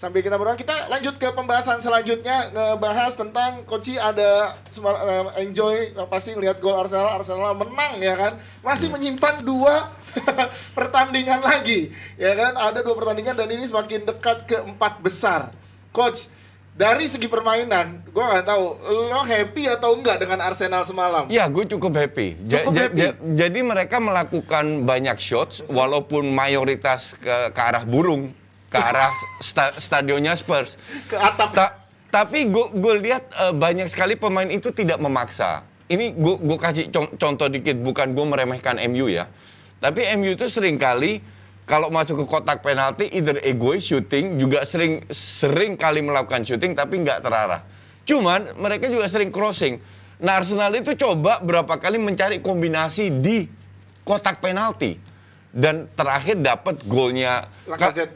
sambil kita berdoa, kita lanjut ke pembahasan selanjutnya, ngebahas tentang Koci ada enjoy pasti lihat gol Arsenal menang ya kan, masih menyimpan 2 pertandingan lagi ya kan, ada 2 pertandingan dan ini semakin dekat ke 4 besar. Coach, dari segi permainan, gue nggak tahu lo happy atau enggak dengan Arsenal semalam? Ya, gue cukup happy. Jadi mereka melakukan banyak shots, walaupun mayoritas ke arah burung, ke arah stadionnya Spurs. Ke atap. Tapi gue lihat banyak sekali pemain itu tidak memaksa. Ini gue kasih contoh dikit, bukan gue meremehkan MU ya. Tapi MU itu sering kali kalau masuk ke kotak penalti, either egois shooting, juga sering kali melakukan shooting tapi nggak terarah. Cuman mereka juga sering crossing. Nah, Arsenal itu coba berapa kali mencari kombinasi di kotak penalti. Dan terakhir dapat golnya.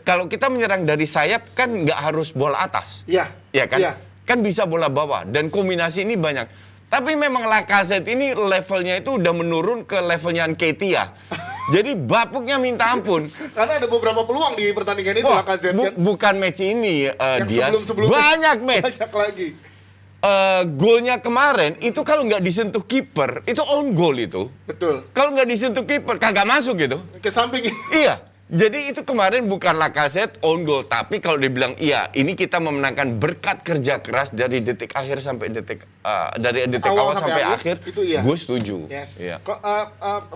Kalau kita menyerang dari sayap kan nggak harus bola atas. Iya. Ya kan? Iya. Kan bisa bola bawah dan kombinasi ini banyak. Tapi memang Lacazette ini levelnya itu udah menurun ke levelnya Nketiah. Jadi bapuknya minta ampun. Karena ada beberapa peluang di pertandingan itu Lacazette. Bukan match ini dia sebelum banyak match. Banyak lagi. Golnya kemarin itu kalau nggak disentuh kiper itu own goal itu. Betul. Kalau nggak disentuh kiper kagak masuk gitu. Ke samping. Iya. Jadi itu kemarin bukan Lacazette own goal, tapi kalau dibilang iya, ini kita memenangkan berkat kerja keras dari detik akhir sampai detik dari detik awal sampai akhir. Itu iya. Gue setuju. Yes. Iya.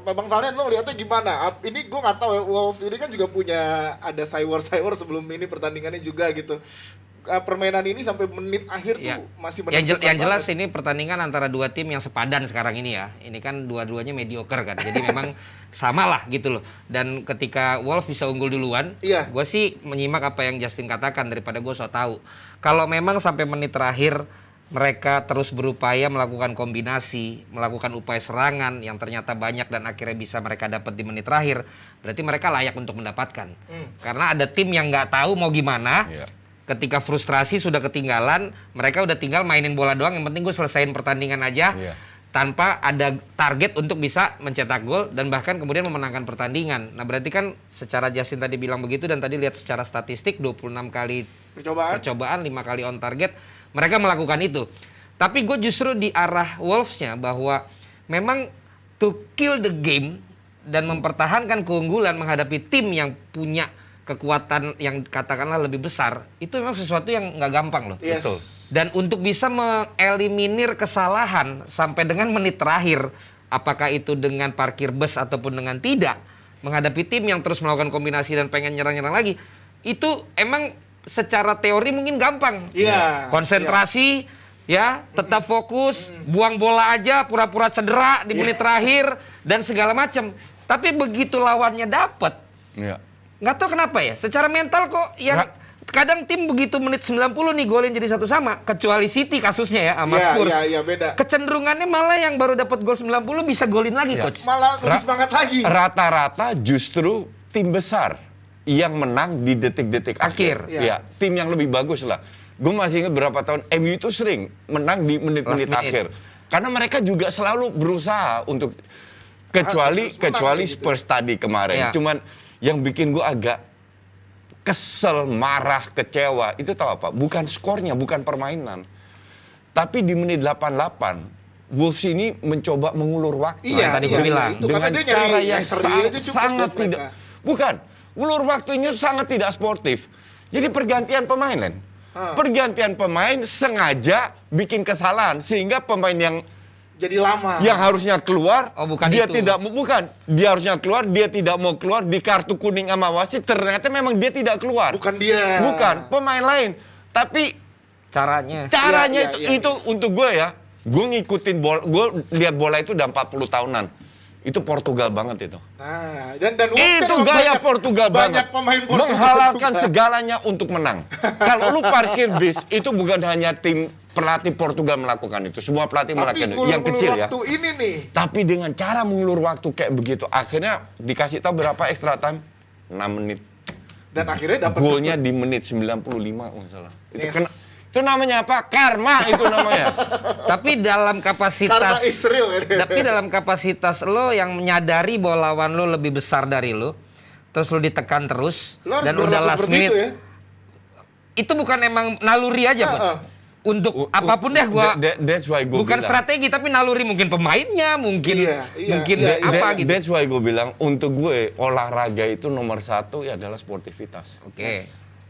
Bang Valen, lo lihatnya gimana? Ini gue nggak tahu ya, Wolf ini kan juga punya ada cyber sebelum ini pertandingannya juga gitu. Permainan ini sampai menit akhir tuh masih menentukan. Yang jelas ini pertandingan antara 2 tim yang sepadan sekarang ini ya. Ini kan dua-duanya mediocre kan. Jadi memang sama lah gitu loh. Dan ketika Wolves bisa unggul duluan, gue sih menyimak apa yang Justin katakan daripada gue so tahu. Kalau memang sampai menit terakhir mereka terus berupaya melakukan kombinasi, melakukan upaya serangan yang ternyata banyak dan akhirnya bisa mereka dapat di menit terakhir, berarti mereka layak untuk mendapatkan. Karena ada tim yang nggak tahu mau gimana. Ketika frustrasi sudah ketinggalan, mereka udah tinggal mainin bola doang. Yang penting gue selesaiin pertandingan aja tanpa ada target untuk bisa mencetak gol dan bahkan kemudian memenangkan pertandingan. Nah berarti kan secara Justin tadi bilang begitu dan tadi lihat secara statistik 26 kali percobaan 5 kali on target, mereka melakukan itu. Tapi gue justru di arah Wolves-nya bahwa memang to kill the game dan mempertahankan keunggulan menghadapi tim yang punya kekuatan yang katakanlah lebih besar, itu memang sesuatu yang nggak gampang loh. Betul. Dan untuk bisa mengeliminir kesalahan sampai dengan menit terakhir, apakah itu dengan parkir bus ataupun dengan tidak, menghadapi tim yang terus melakukan kombinasi dan pengen nyerang-nyerang lagi, itu emang secara teori mungkin gampang. Konsentrasi, tetap fokus, buang bola aja, pura-pura cedera di menit terakhir dan segala macam. Tapi begitu lawannya dapat. Nggak tahu kenapa ya, secara mental kok yang kadang tim begitu menit 90 nih golin jadi 1-1, kecuali City kasusnya ya sama Spurs. Beda. Kecenderungannya malah yang baru dapat gol 90 bisa golin lagi, Coach. Malah lebih semangat lagi. Rata-rata justru tim besar yang menang di detik-detik akhir. Tim yang lebih bagus lah. Gue masih ingat berapa tahun MU itu sering menang di menit-menit akhir. Karena mereka juga selalu berusaha untuk kecuali Spurs tadi kemarin. Cuman yang bikin gue agak kesel, marah, kecewa, itu tahu apa? Bukan skornya, bukan permainan. Tapi di menit 88, Wolves ini mencoba mengulur waktu. Tadi gue bilang. Dengan cara yang sangat tidak... Bukan, ulur waktunya sangat tidak sportif. Jadi pergantian pemain, Len. Pergantian pemain sengaja bikin kesalahan, sehingga pemain yang jadi lama. Yang harusnya keluar, dia itu. Dia harusnya keluar, dia tidak mau keluar, di kartu kuning sama wasit ternyata memang dia tidak keluar. Bukan dia. Bukan, pemain lain. Tapi caranya itu untuk gue ya. Gue ngikutin bola, gue lihat bola itu udah 40 tahunan. Itu Portugal banget itu. Nah, dan itu gaya Portugal banget. Pemain Portugal menghalalkan segalanya untuk menang. Kalau lu parkir bis, itu bukan hanya tim pelatih Portugal melakukan itu. Semua pelatih melakukan itu. Yang kecil ya. Ini nih. Tapi dengan cara mengulur waktu kayak begitu, akhirnya dikasih tahu berapa extra time? 6 menit. Dan akhirnya dapat golnya di menit 95 salah. Itu namanya apa? Karma itu namanya. Tapi dalam kapasitas Tapi dalam kapasitas lo yang menyadari bahwa lawan lo lebih besar dari lo, terus lo ditekan terus dan udah last minute. itu bukan emang naluri aja, Coach. Untuk apapun deh that's why gua bukan bilang, strategi tapi naluri, mungkin pemainnya, mungkin apa gitu. That's why gue bilang untuk gue olahraga itu nomor satu ya adalah sportivitas. Oke.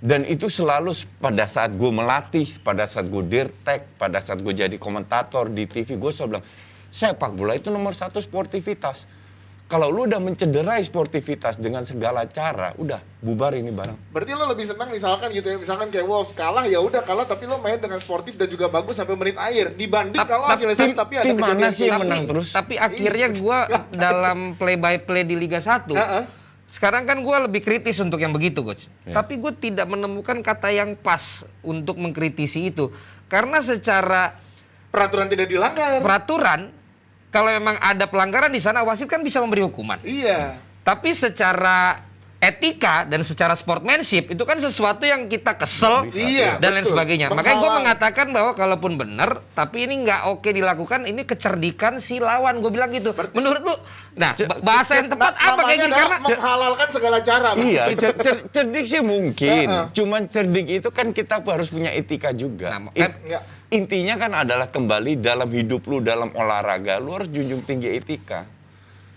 Dan itu selalu pada saat gue melatih, pada saat gue dirtek, pada saat gue jadi komentator di TV, gue selalu bilang sepak bola itu nomor satu sportivitas. Kalau lu udah mencederai sportivitas dengan segala cara, udah bubar ini barang. Berarti lo lebih senang misalkan gitu ya, misalkan kayak Wolves kalah ya udah kalah, tapi lo main dengan sportif dan juga bagus sampai menit akhir dibanding kalau hasilnya sama tapi ada tim mana kejadian sih yang menang terus? Tapi akhirnya gua dalam play by play di Liga 1 sekarang kan gue lebih kritis untuk yang begitu, Coach. Tapi gue tidak menemukan kata yang pas untuk mengkritisi itu. Karena secara peraturan tidak dilanggar. Peraturan, kalau memang ada pelanggaran di sana, wasit kan bisa memberi hukuman. Iya. Tapi secara etika dan secara sportsmanship itu kan sesuatu yang kita kesel dan lain sebagainya. Makanya gue mengatakan bahwa kalaupun benar, tapi ini nggak oke dilakukan, ini kecerdikan si lawan. Gue bilang gitu. Menurut lu, nah bahasa yang tepat apa kayak gini? Karena menghalalkan segala cara. Iya, cerdik sih mungkin. Cuman cerdik itu kan kita harus punya etika juga. Intinya kan adalah kembali dalam hidup lu, dalam olahraga, lu harus junjung tinggi etika.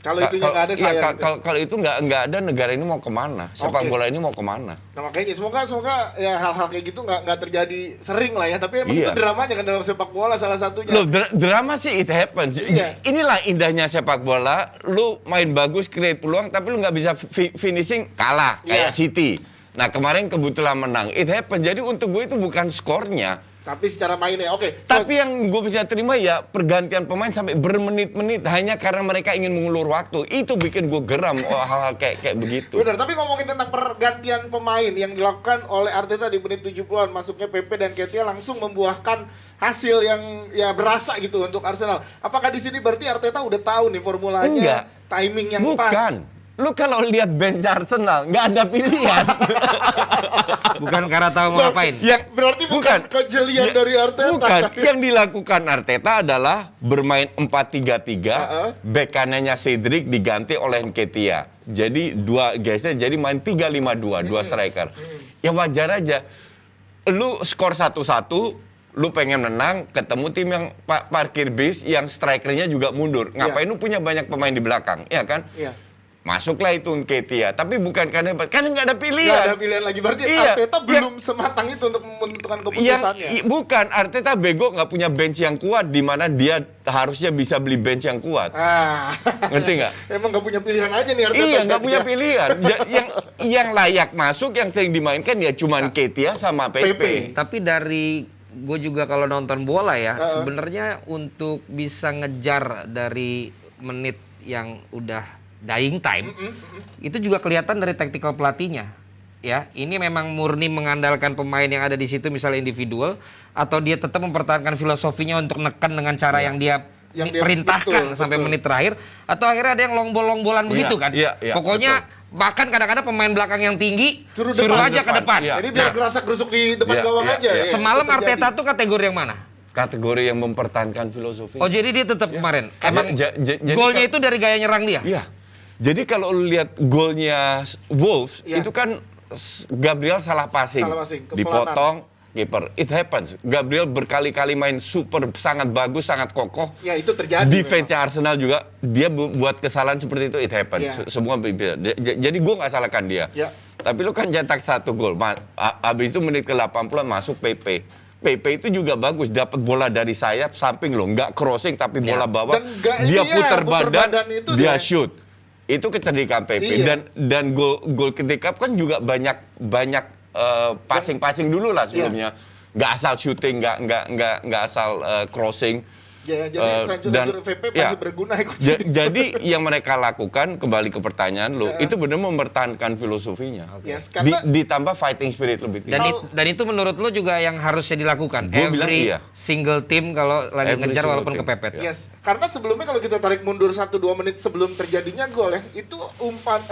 Kalau itunya nggak ada saya. Kalau itu nggak ada, negara ini mau kemana? Sepak bola ini mau kemana? Nah makanya semoga ya hal-hal kayak gitu nggak terjadi sering lah ya. Tapi emang itu dramanya kan dalam sepak bola salah satunya. Loh, drama sih it happens. Inilah indahnya sepak bola. Lu main bagus, create peluang, tapi lu nggak bisa finishing, kalah kayak City. Nah kemarin kebetulan menang. It happens. Jadi untuk gue itu bukan skornya. Tapi secara mainnya, oke. Tapi yang gue bisa terima ya pergantian pemain sampai bermenit-menit hanya karena mereka ingin mengulur waktu. Itu bikin gue geram hal-hal kayak begitu. Benar, tapi ngomongin tentang pergantian pemain yang dilakukan oleh Arteta di menit 70-an, masuknya Pepe dan Ketia langsung membuahkan hasil yang ya berasa gitu untuk Arsenal. Apakah di sini berarti Arteta udah tahu nih formulanya, enggak, timing yang bukan. pas? Lu kalau lihat bench Arsenal nggak ada pilihan. Bukan karena tahu mau ngapain. Berarti bukan kejelian dari Arteta. Bukan. Yang dilakukan Arteta adalah bermain 4-3-3, bek kanannya Cedric diganti oleh Nketiah. Jadi dua guysnya jadi main 3-5-2, dua striker. Ya wajar aja. Lu skor 1-1, lu pengen menang, ketemu tim yang parkir bis, yang strikernya juga mundur. Ngapain lu punya banyak pemain di belakang, ya kan? Iya. Masuklah itu Nketiah, tapi bukan karena nggak ada pilihan. Nggak ada pilihan lagi, berarti Arteta belum sematang itu untuk menentukan keputusannya. Bukan, Arteta bego nggak punya bench yang kuat, di mana dia harusnya bisa beli bench yang kuat. Ngerti nggak? Emang nggak punya pilihan aja nih Arteta. Iya, nggak punya pilihan. Yang layak masuk, yang sering dimainkan ya cuma Nketiah sama Pepe. Tapi dari gue juga kalau nonton bola ya, sebenarnya untuk bisa ngejar dari menit yang udah dying time, itu juga kelihatan dari tactical pelatihnya. Ya, ini memang murni mengandalkan pemain yang ada di situ, misalnya individual, atau dia tetap mempertahankan filosofinya untuk nekan dengan cara yang dia perintahkan sampai menit terakhir, atau akhirnya ada yang long-bolan begitu kan. Pokoknya bahkan kadang-kadang pemain belakang yang tinggi suruh aja ke depan. Jadi biar gerasak-gerusuk di depan gawang aja. Semalam Arteta tuh kategori yang mana? Kategori yang mempertahankan filosofi. Oh, jadi dia tetap kemarin. Emang golnya itu dari gaya nyerang dia? Iya. Jadi kalau lu lihat golnya Wolves, itu kan Gabriel salah passing dipotong kiper. It happens. Gabriel berkali-kali main super, sangat bagus, sangat kokoh. Ya, itu terjadi. Defense-nya Arsenal juga, dia buat kesalahan seperti itu, it happens. Semua jadi gue nggak salahkan dia. Tapi lu kan cetak 1 gol. Habis itu menit ke-80 masuk Pepe. Pepe itu juga bagus, dapat bola dari sayap samping loh, nggak crossing tapi bola bawah. Dia putar badan dia shoot. Itu kecerdikan Pepe. Dan gol ketika kan juga banyak passing dulu lah sebelumnya. Nggak asal shooting, nggak asal crossing. Jadi rancur VP masih berguna ya. Jadi yang mereka lakukan, kembali ke pertanyaan lo, itu benar mempertahankan filosofinya. Ditambah fighting spirit lebih tinggi. Dan itu menurut lo juga yang harusnya dilakukan. Every single team kalau lagi ngejar walaupun kepepet. Yes. Karena sebelumnya kalau kita tarik mundur 1-2 menit sebelum terjadinya gol ya, itu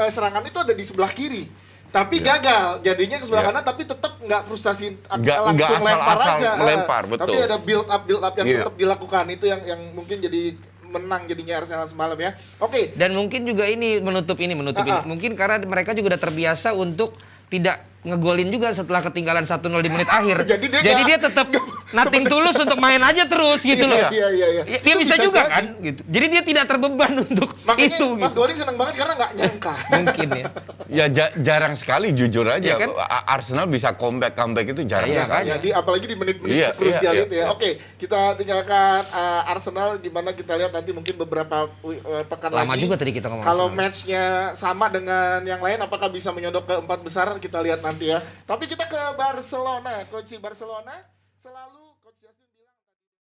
serangan itu ada di sebelah kiri. Tapi gagal, jadinya ke sebelah kanan, tapi tetap nggak frustasi langsung lempar aja. Melempar, betul. Tapi ada build up yang tetap dilakukan, itu yang mungkin jadi menang jadinya Arsenal semalam ya. Oke. Dan mungkin juga ini menutup ini. Mungkin karena mereka juga udah terbiasa untuk tidak ngegolin juga setelah ketinggalan 1-0 di menit akhir. Jadi dia tetap nothing tulus untuk main aja terus gitu loh. Iya. Dia bisa juga kan gitu. Jadi dia tidak terbeban untuk makanya itu. Mas Gitu. Godin seneng banget karena nggak nyangka. Mungkin ya. Ya jarang sekali jujur aja. Iya kan? Arsenal bisa comeback itu jarang Iya, sekali. Ya, apalagi di menit-menit krusial itu ya. Oke, kita tinggalkan Arsenal, gimana kita lihat nanti mungkin beberapa pekan Lama lagi. juga tadi kita ngomong Kalau Arsenal. matchnya sama dengan yang lain, apakah bisa menyodok ke 4 besar, kita lihat nanti ya. Tapi kita ke Barcelona, Coach Barcelona selalu Coach Justin